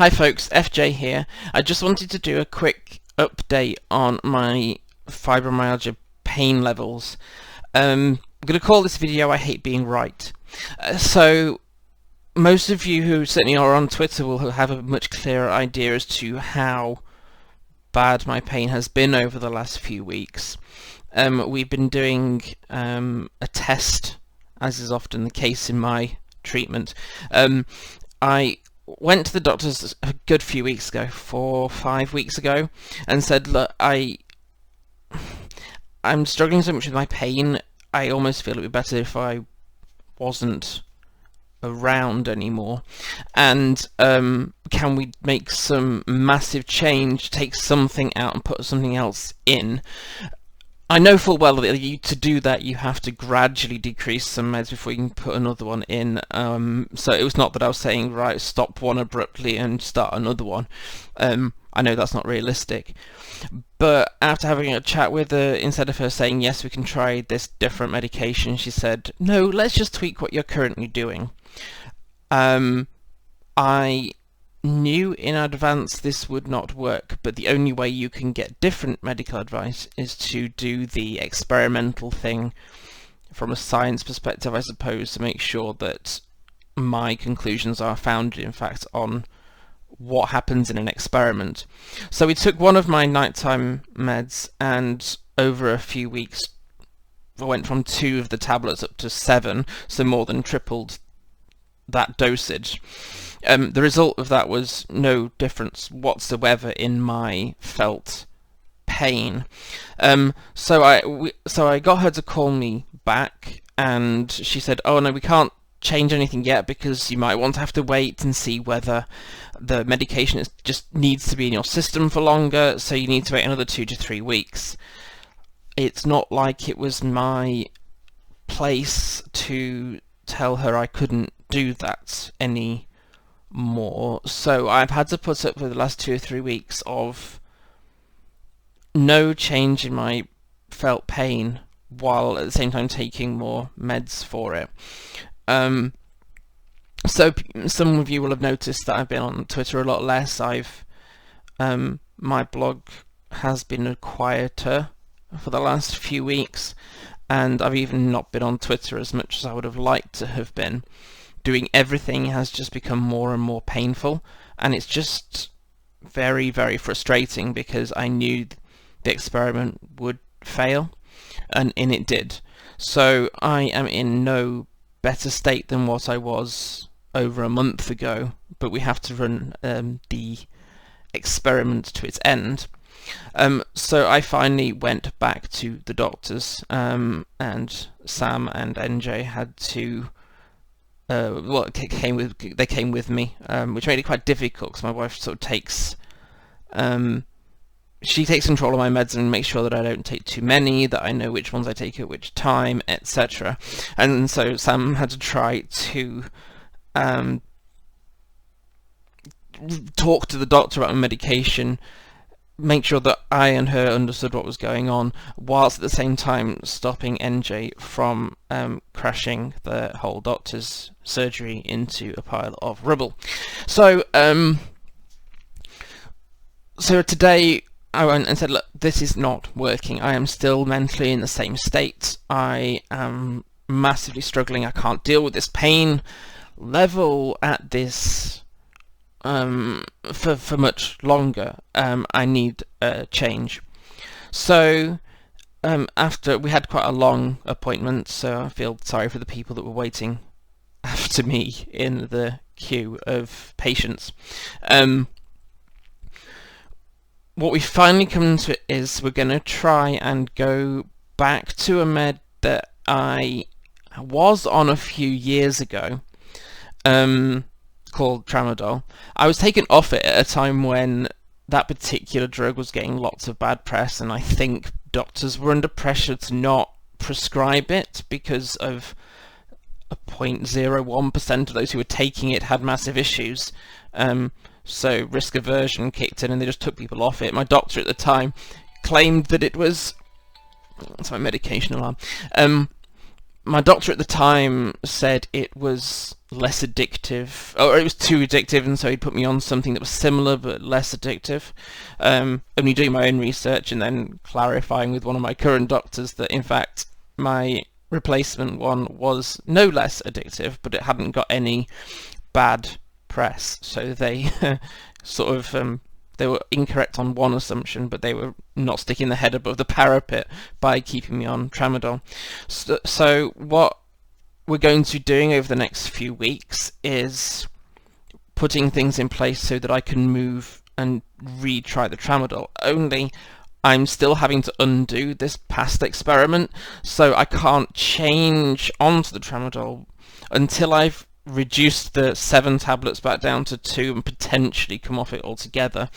Hi folks, FJ here. I just wanted to do a quick update on my fibromyalgia pain levels. I'm going to call this video I Hate Being Right. So most of you who certainly are on Twitter will have a much clearer idea as to how bad my pain has been over the last few weeks. We've been doing a test, as is often the case in my treatment. I went to the doctors a good few weeks ago, 4 or 5 weeks ago, and said, look, I'm struggling so much with my pain, I almost feel it would be better if I wasn't around anymore, and can we make some massive change, take something out and put something else in? I know full well that to do that you have to gradually decrease some meds before you can put another one in, so it was not that I was saying, right, stop one abruptly and start another one. I know that's not realistic, but after having a chat with her, instead of her saying, yes, we can try this different medication, she said, no, let's just tweak what you're currently doing. I knew in advance this would not work, but the only way you can get different medical advice is to do the experimental thing from a science perspective, I suppose, to make sure that my conclusions are founded in fact on what happens in an experiment. So we took one of my nighttime meds, and over a few weeks I went from 2 of the tablets up to 7, so more than tripled that dosage. The result of that was no difference whatsoever in my felt pain. So I got her to call me back, and she said, oh no, we can't change anything yet because you might want to have to wait and see whether the medication just needs to be in your system for longer, so you need to wait another 2 to 3 weeks. It's not like it was my place to tell her I couldn't do that anymore, so I've had to put up with the last 2 or 3 weeks of no change in my felt pain while at the same time taking more meds for it. So some of you will have noticed that I've been on Twitter a lot less. My blog has been quieter for the last few weeks, and I've even not been on Twitter as much as I would have liked to have been. Doing everything has just become more and more painful, and it's just very, very frustrating because I knew the experiment would fail, and it did. So I am in no better state than what I was over a month ago, but we have to run the experiment to its end. So I finally went back to the doctors, and Sam and NJ had to they came with me, which made it quite difficult because my wife sort of takes she takes control of my meds and makes sure that I don't take too many, that I know which ones I take at which time, etc. And so Sam had to try to talk to the doctor about my medication, make sure that I and her understood what was going on, whilst at the same time stopping NJ from crashing the whole doctor's surgery into a pile of rubble. So today I went and said, look, this is not working. I am still mentally in the same state. I am massively struggling. I can't deal with this pain level at this for much longer. I need a change. So after we had quite a long appointment, so I feel sorry for the people that were waiting after me in the queue of patients. What we finally come to is we're going to try and go back to a med that I was on a few years ago, called tramadol. I was taken off it at a time when that particular drug was getting lots of bad press, and I think doctors were under pressure to not prescribe it because of 0.01% of those who were taking it had massive issues. So risk aversion kicked in and they just took people off it. My doctor at the time claimed that it was... That's my medication alarm. my doctor at the time said it was less addictive, or it was too addictive, and so he put me on something that was similar but less addictive. Only doing my own research and then clarifying with one of my current doctors that in fact my replacement one was no less addictive, but it hadn't got any bad press. So they sort of they were incorrect on one assumption, but they were not sticking the head above the parapet by keeping me on tramadol. So what we're going to be doing over the next few weeks is putting things in place so that I can move and retry the tramadol. Only I'm still having to undo this past experiment, so I can't change onto the tramadol until I've reduced the 7 tablets back down to 2 and potentially come off it altogether,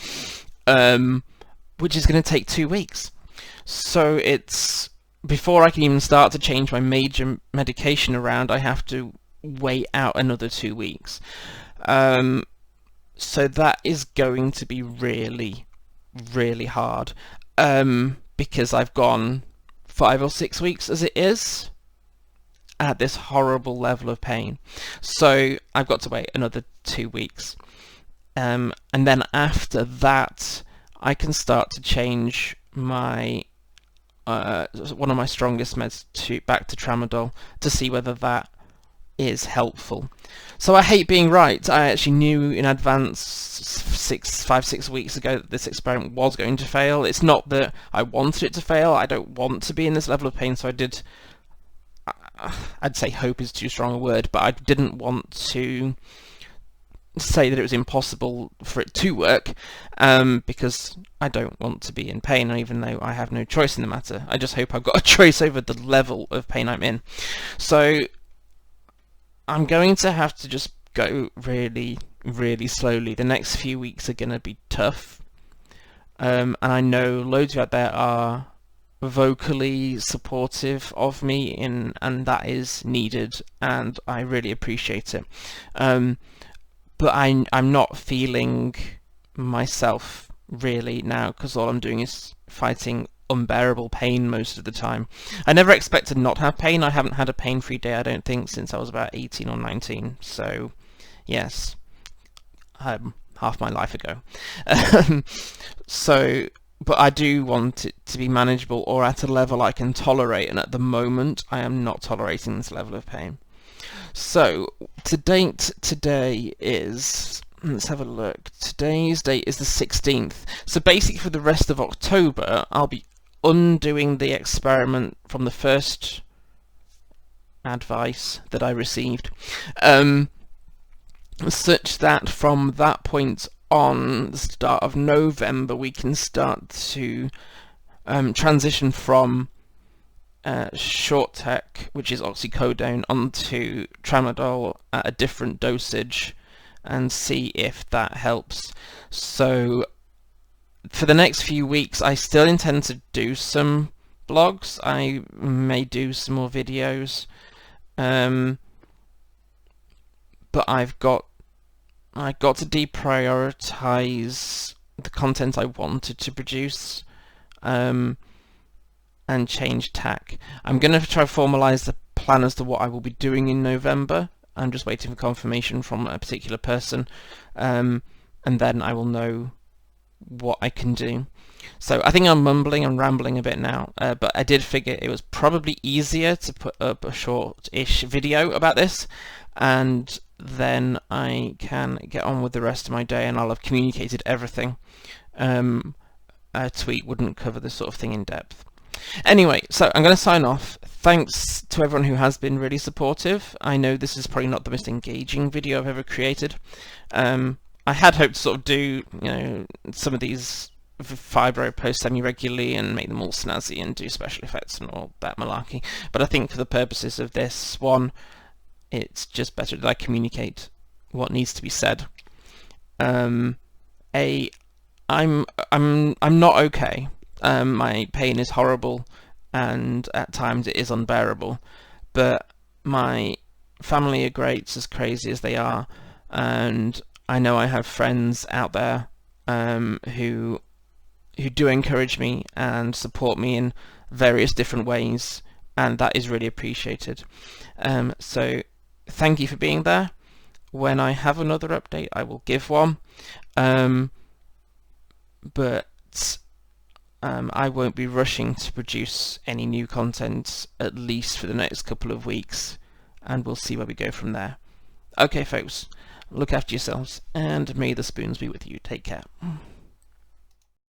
which is going to take 2 weeks. So it's before I can even start to change my major medication around, I have to wait out another 2 weeks. So that is going to be really, really hard, because I've gone 5 or 6 weeks as it is at this horrible level of pain. So I've got to wait another 2 weeks. And then after that, I can start to change my one of my strongest meds back to tramadol to see whether that is helpful. So I hate being right. I actually knew in advance 5-6 weeks ago that this experiment was going to fail. It's not that I wanted it to fail. I don't want to be in this level of pain, so I'd say hope is too strong a word, but I didn't want to say that it was impossible for it to work, because I don't want to be in pain, even though I have no choice in the matter. I just hope I've got a choice over the level of pain I'm in. So I'm going to have to just go really, really slowly. The next few weeks are going to be tough, and I know loads of you out there are vocally supportive of me, and that is needed, and I really appreciate it. But I'm not feeling myself really now, because all I'm doing is fighting unbearable pain most of the time. I never expect to not have pain. I haven't had a pain-free day, I don't think, since I was about 18 or 19. So, yes, half my life ago. But I do want it to be manageable or at a level I can tolerate, and at the moment I am not tolerating this level of pain. So, to date today is, let's have a look, today's date is the 16th. So basically for the rest of October I'll be undoing the experiment from the first advice that I received, such that from that point on, the start of November, we can start to transition from short tech, which is oxycodone, onto tramadol at a different dosage, and see if that helps. So for the next few weeks I still intend to do some blogs. I may do some more videos, but I've got to deprioritize the content I wanted to produce, and change tack. I'm going to try to formalise the plan as to what I will be doing in November. I'm just waiting for confirmation from a particular person, and then I will know what I can do. So I think I'm mumbling and rambling a bit now, but I did figure it was probably easier to put up a short-ish video about this, and then I can get on with the rest of my day, and I'll have communicated everything. A tweet wouldn't cover this sort of thing in depth. Anyway, so I'm going to sign off. Thanks to everyone who has been really supportive. I know this is probably not the most engaging video I've ever created. I had hoped to sort of do, some of these Fibro posts semi-regularly and make them all snazzy and do special effects and all that malarkey. But I think for the purposes of this one, it's just better that I communicate what needs to be said. I'm not okay. My pain is horrible, and at times it is unbearable, but my family are great, as crazy as they are, and I know I have friends out there who do encourage me and support me in various different ways, and that is really appreciated. So thank you for being there. When I have another update, I will give one, but I won't be rushing to produce any new content, at least for the next couple of weeks, and we'll see where we go from there. Okay folks, look after yourselves, and may the spoons be with you. Take care.